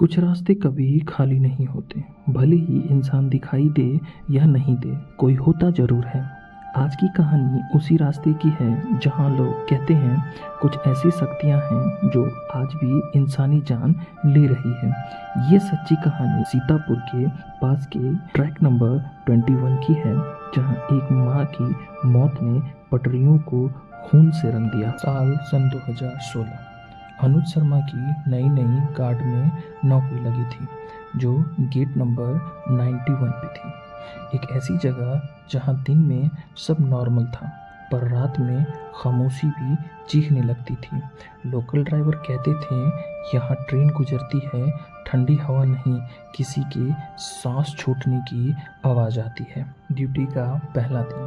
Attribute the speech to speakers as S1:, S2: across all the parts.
S1: कुछ रास्ते कभी खाली नहीं होते, भले ही इंसान दिखाई दे या नहीं दे, कोई होता जरूर है। आज की कहानी उसी रास्ते की है जहां लोग कहते हैं कुछ ऐसी शक्तियां हैं जो आज भी इंसानी जान ले रही है। ये सच्ची कहानी सीतापुर के पास के ट्रैक नंबर 21 की है, जहां एक माँ की मौत ने पटरियों को खून से रंग दिया। साल सन 2016। अनुज शर्मा की नई नई गार्ड में नौकरी लगी थी, जो गेट नंबर 91 पे थी। एक ऐसी जगह जहां दिन में सब नॉर्मल था, पर रात में खामोशी भी चीखने लगती थी। लोकल ड्राइवर कहते थे, यहाँ ट्रेन गुजरती है, ठंडी हवा नहीं, किसी के सांस छूटने की आवाज़ आती है। ड्यूटी का पहला दिन,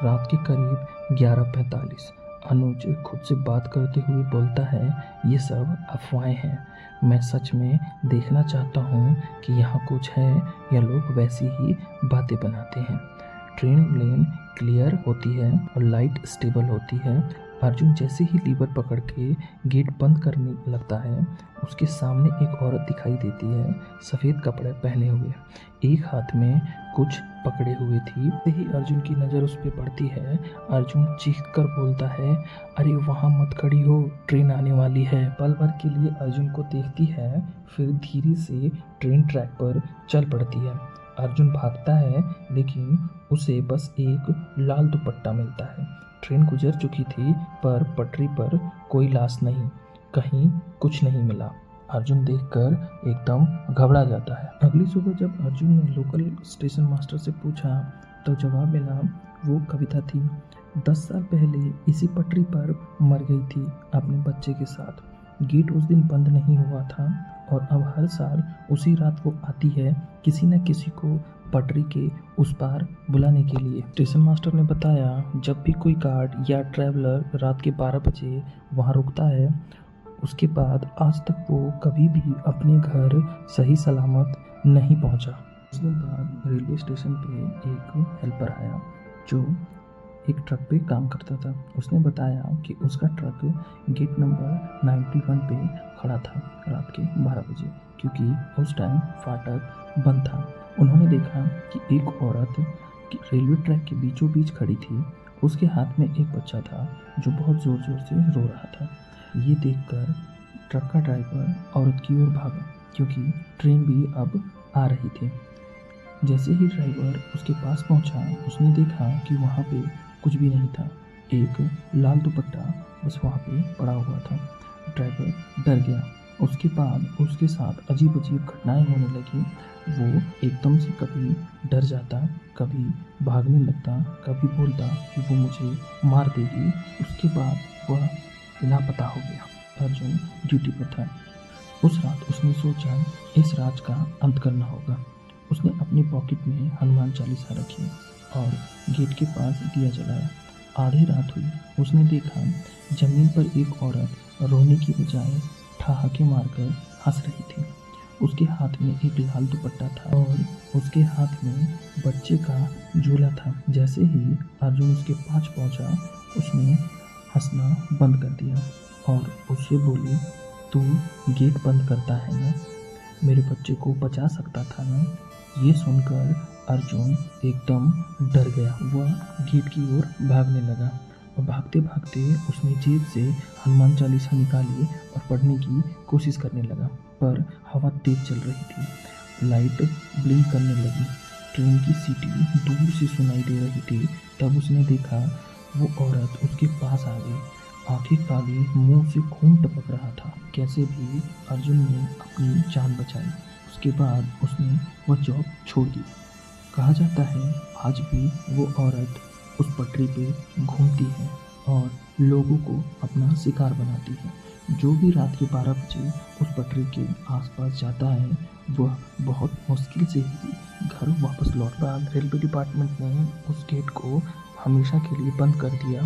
S1: रात के करीब 11:45। अनुज खुद से बात करते हुए बोलता है, ये सब अफवाहें हैं। मैं सच में देखना चाहता हूँ कि यहाँ कुछ है या लोग वैसी ही बातें बनाते हैं। ट्रेन लेन क्लियर होती है और लाइट स्टेबल होती है। अर्जुन जैसे ही लीवर पकड़ के गेट बंद करने लगता है, उसके सामने एक औरत दिखाई देती है, सफ़ेद कपड़े पहने हुए, एक हाथ में कुछ पकड़े हुए थी। ही अर्जुन की नज़र उस पर पड़ती है। अर्जुन चीखकर बोलता है, अरे वहाँ मत खड़ी हो, ट्रेन आने वाली है। पल भर के लिए अर्जुन को देखती है, फिर धीरे से ट्रेन ट्रैक पर चल पड़ती है। अर्जुन भागता है, लेकिन उसे बस एक लाल दुपट्टा मिलता है। ट्रेन गुजर चुकी थी, पर पटरी पर कोई लाश नहीं, कहीं कुछ नहीं मिला। अर्जुन देखकर एकदम घबरा जाता है। अगली सुबह जब अर्जुन ने लोकल स्टेशन मास्टर से पूछा, तो जवाब मिला, वो कविता थी। 10 साल पहले इसी पटरी पर मर गई थी अपने बच्चे के साथ। गेट उस दिन बंद नहीं हुआ था और अब हर साल उसी रात वो आती है, किसी न किसी को पटरी के उस पार बुलाने के लिए। स्टेशन मास्टर ने बताया, जब भी कोई गार्ड या ट्रैवलर रात के 12 बजे वहाँ रुकता है, उसके बाद आज तक वो कभी भी अपने घर सही सलामत नहीं पहुँचा। कुछ दिन बाद रेलवे स्टेशन पे एक हेल्पर आया जो एक ट्रक पे काम करता था। उसने बताया कि उसका ट्रक गेट नंबर 91 पे खड़ा था रात के 12 बजे, क्योंकि उस टाइम फाटक बंद था। उन्होंने देखा कि एक औरत रेलवे ट्रैक के बीचों बीच खड़ी थी। उसके हाथ में एक बच्चा था जो बहुत ज़ोर ज़ोर से रो रहा था। ये देखकर ट्रक का ड्राइवर औरत की ओर भागा, क्योंकि ट्रेन भी अब आ रही थी। जैसे ही ड्राइवर उसके पास पहुंचा, उसने देखा कि वहाँ पे कुछ भी नहीं था, एक लाल दुपट्टा बस वहाँ पे पड़ा हुआ था। ड्राइवर डर गया। उसके बाद उसके साथ अजीब अजीब घटनाएं होने लगी। वो एकदम से कभी डर जाता, कभी भागने लगता, कभी बोलता कि वो मुझे मार देगी। उसके बाद वह लापता हो गया। अर्जुन ड्यूटी पर था। उस रात उसने सोचा, इस राज का अंत करना होगा। उसने अपनी पॉकेट में हनुमान चालीसा रखी और गेट के पास दिया जलाया। आधी रात हुई। उसने देखा जमीन पर एक औरत रोने की बजाय ठहाके मारकर हंस रही थी। उसके हाथ में एक लाल दुपट्टा था और उसके हाथ में बच्चे का झूला था। जैसे ही अर्जुन उसके पास पहुंचा, उसने हंसना बंद कर दिया और उससे बोली, तू गेट बंद करता है ना, मेरे बच्चे को बचा सकता था ना। ये सुनकर अर्जुन एकदम डर गया। वह गेट की ओर भागने लगा और भागते भागते उसने जेब से हनुमान चालीसा निकाली और पढ़ने की कोशिश करने लगा, पर हवा तेज चल रही थी। लाइट ब्लिंक करने लगी। ट्रेन की सीटी दूर से सुनाई दे रही थी। तब उसने देखा वो औरत उसके पास आ गई। आंखें काली, मुंह से खून टपक रहा था। कैसे भी अर्जुन ने अपनी जान बचाई। उसके बाद उसने वह जॉब छोड़ दी। कहा जाता है आज भी वो औरत उस पटरी पे घूमती है और लोगों को अपना शिकार बनाती है। जो भी रात के 12 बजे उस पटरी के आसपास जाता है, वह बहुत मुश्किल से ही घर वापस लौटता है। रेलवे डिपार्टमेंट ने उस गेट को हमेशा के लिए बंद कर दिया।